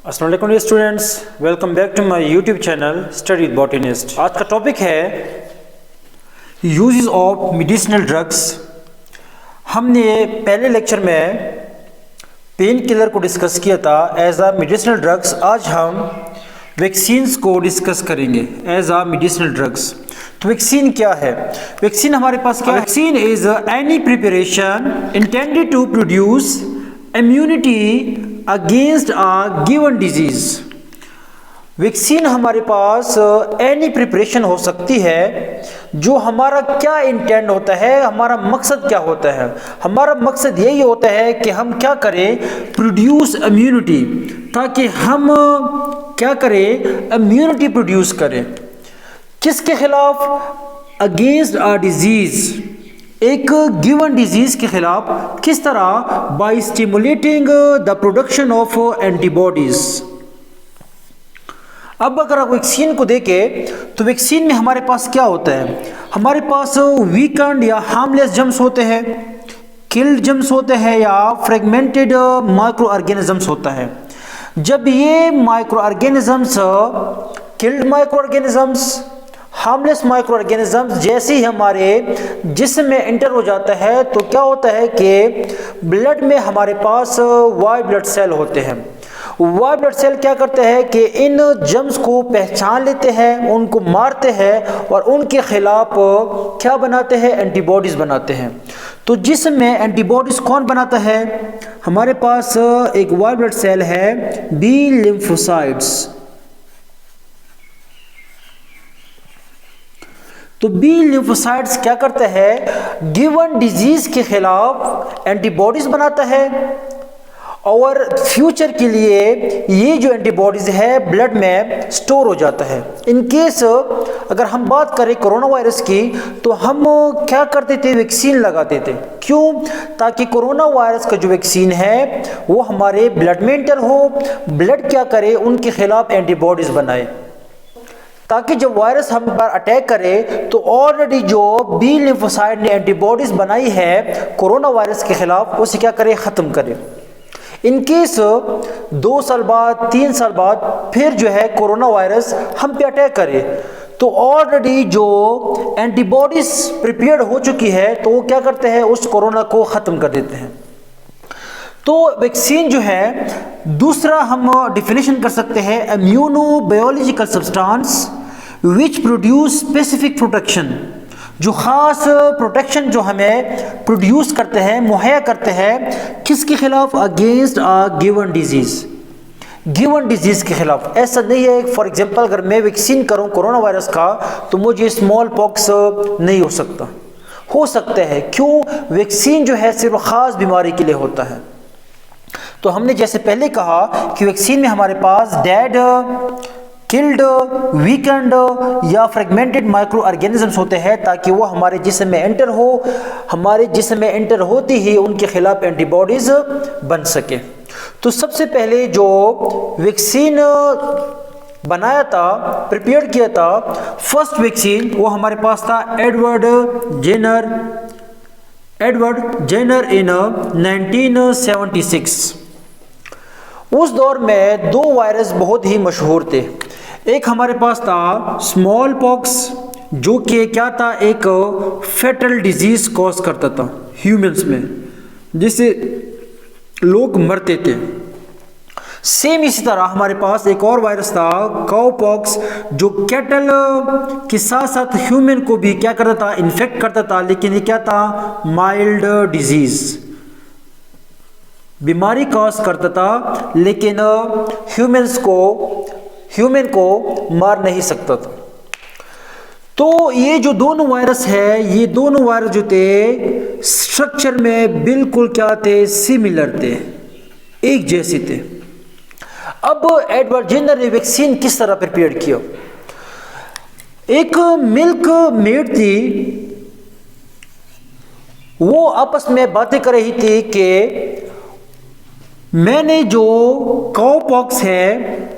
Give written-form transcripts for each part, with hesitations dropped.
अस्सलाम वालेकुम students, welcome back to my YouTube channel study with botanist. आज का टॉपिक है यूजेस ऑफ मेडिसिनल ड्रग्स। हमने पहले लेक्चर में पेन किलर को डिस्कस किया था एज आ मेडिसिनल ड्रग्स। आज हम वैक्सीन्स को डिस्कस करेंगे एज आ मेडिसिनल ड्रग्स। तो वैक्सीन क्या है? वैक्सीन हमारे पास क्या है? Vaccine is any preparation intended to produce immunity against a given disease. Vaccine हमारे पास एनी प्रिपरेशन हो सकती है। जो हमारा क्या इंटेंट होता है, हमारा मकसद क्या होता है? हमारा मकसद यही होता है कि हम क्या करें, प्रोड्यूस इम्यूनिटी, ताकि हम क्या करें, इम्यूनिटी प्रोड्यूस करें। किसके खिलाफ? अगेंस्ट अ डिजीज, एक गिवन डिजीज के खिलाफ। किस तरह? By stimulating the production of antibodies. अब अगर आप वैक्सीन को देखें तो वैक्सीन में हमारे पास क्या होता है? हमारे पास वीकेंड या हार्मलेस जर्म्स होते हैं, किल्ड जर्म्स होते हैं, या फ्रेगमेंटेड माइक्रो ऑर्गेनिजम्स होता है। जब ये micro organisms, killed micro organisms, harmless micro organisms जैसे ही हमारे जिस्म में एंटर हो जाता है तो क्या होता है कि ब्लड में हमारे पास वाइट ब्लड सेल होते हैं। वाइट ब्लड सेल क्या करते हैं कि इन जर्म्स को पहचान लेते हैं, उनको मारते हैं और उनके खिलाफ क्या बनाते हैं? एंटीबॉडीज बनाते हैं। तो जिस्म में एंटीबॉडीज कौन बनाता है? हमारे पास एक वाइट ब्लड सेल है, बी लिम्फोसाइट्स। तो बी लिम्फोसाइट्स क्या करते हैं? गिवन डिजीज के खिलाफ एंटीबॉडीज बनाता है और फ्यूचर के लिए ये जो एंटीबॉडीज है ब्लड में स्टोर हो जाता है। इन केस अगर हम बात करें कोरोना वायरस की तो हम क्या करते थे? वैक्सीन लगाते थे। क्यों? ताकि कोरोना वायरस का जो वैक्सीन है वो हमारे ब्लड में एंटर हो, ब्लड क्या करे, उनके खिलाफ एंटीबॉडीज बनाए, ताकि जब वायरस हम पर अटैक करे तो ऑलरेडी जो बी लिम्फोसाइट ने एंटीबॉडीज बनाई है कोरोना वायरस के खिलाफ, उसे क्या करे? ख़त्म करे। इन केस 2 साल बाद, 3 साल बाद फिर जो है कोरोना वायरस हम पे अटैक करे तो ऑलरेडी जो एंटीबॉडीज प्रिपेयर्ड हो चुकी है तो वो क्या करते हैं? उस कोरोना को ख़त्म कर देते हैं। तो वैक्सीन जो है, दूसरा हम डिफिनेशन कर सकते हैं, immuno biological substance which produce specific protection, जो ख़ास प्रोटेक्शन जो हमें प्रोड्यूस करते हैं, मुहैया करते हैं, किसके खिलाफ? Against a given disease, given disease के खिलाफ। ऐसा नहीं है फॉर एग्जांपल अगर मैं वैक्सीन करूं कोरोना वायरस का तो मुझे स्मॉल पॉक्स नहीं हो सकता। हो सकता है। क्यों? वैक्सीन जो है सिर्फ ख़ास बीमारी के लिए होता है। तो हमने जैसे पहले कहा कि वैक्सीन में हमारे पास डेड, किल्ड, वीकेंड या फ्रेगमेंटेड माइक्रो ऑर्गेनिजम्स होते हैं ताकि वो हमारे जिस्म में एंटर हो, हमारे जिस्म में एंटर होती ही उनके खिलाफ एंटीबॉडीज बन सके। तो सबसे पहले जो वैक्सीन बनाया था, प्रिपेयर किया था, फर्स्ट वैक्सीन वो हमारे पास था एडवर्ड जेनर इन 1976। उस दौर में 2 वायरस बहुत ही मशहूर थे। एक हमारे पास था स्मॉल पॉक्स, जो कि क्या था? एक फेटल डिजीज कॉज करता था ह्यूमंस में, जिससे लोग मरते थे। सेम इसी तरह हमारे पास एक और वायरस था काउ पॉक्स, जो कैटल के साथ साथ ह्यूमन को भी क्या करता था? इन्फेक्ट करता था। लेकिन ये क्या था? माइल्ड डिजीज, बीमारी कॉज करता था लेकिन ह्यूमन को मार नहीं सकता था। तो ये जो दोनों वायरस है, ये दोनों वायरस जो थे स्ट्रक्चर में बिल्कुल क्या थे? सिमिलर थे, एक जैसे थे। अब एडवर्ड जेनर ने वैक्सीन किस तरह प्रिपेयर किया? एक मिल्क मेड थी, वो आपस में बातें कर रही थी कि मैंने जो काउ पॉक्स है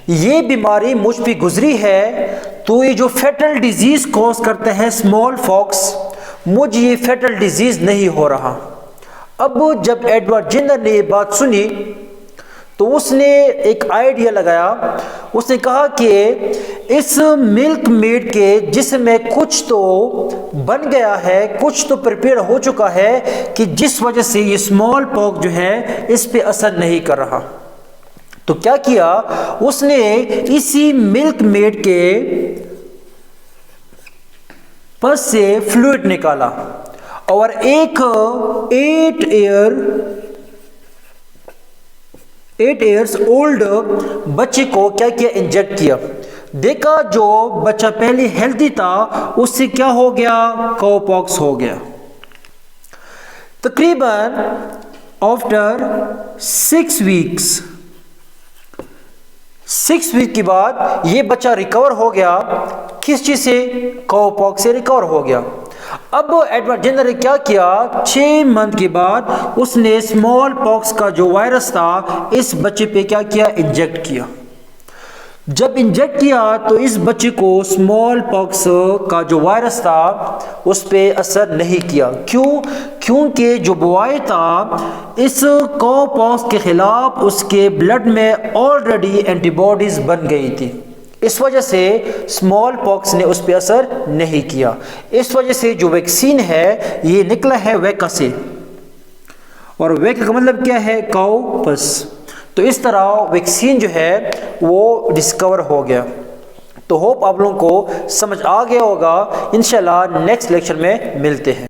ये बीमारी मुझ पे गुजरी है, तो ये जो फेटल डिजीज कॉज करते हैं स्मॉल पॉक्स, मुझे ये फेटल डिजीज नहीं हो रहा। अब जब एडवर्ड जेनर ने ये बात सुनी तो उसने एक आइडिया लगाया। उसने कहा कि इस मिल्क मेड के जिसमें कुछ तो बन गया है, कुछ तो प्रिपेयर हो चुका है कि जिस वजह से ये स्मॉल पॉक्स जो है इस पे असर नहीं कर रहा। तो क्या किया उसने, इसी मिल्क मेड के पस से फ्लूइड निकाला और एक 8 इयर्स ओल्ड बच्चे को क्या किया, इंजेक्ट किया। देखा जो बच्चा पहले हेल्दी था उससे क्या हो गया, काउपॉक्स हो गया। तकरीबन आफ्टर 6 वीक के बाद ये बच्चा रिकवर हो गया। किस चीज से, काउपॉक्स से रिकवर हो गया। अब एडवर्ड जेनर ने क्या किया, 6 मंथ के बाद उसने स्मॉल पॉक्स का जो वायरस था इस बच्चे पे क्या किया, इंजेक्ट किया। जब इंजेक्ट किया तो इस बच्चे को स्मॉल पॉक्स का जो वायरस था उस पे असर नहीं किया। क्यों? क्योंकि जो बॉय था इस काउपॉक्स के खिलाफ उसके ब्लड में ऑलरेडी एंटीबॉडीज बन गई थी। इस वजह से स्मॉल पॉक्स ने उस पर असर नहीं किया। इस वजह से जो वैक्सीन है ये निकला है वैका से, और वैका का मतलब क्या है, काउपस। तो इस तरह वैक्सीन जो है वो डिस्कवर हो गया। तो होप आप लोगों को समझ आ गया होगा। इंशाल्लाह नेक्स्ट लेक्चर में मिलते हैं।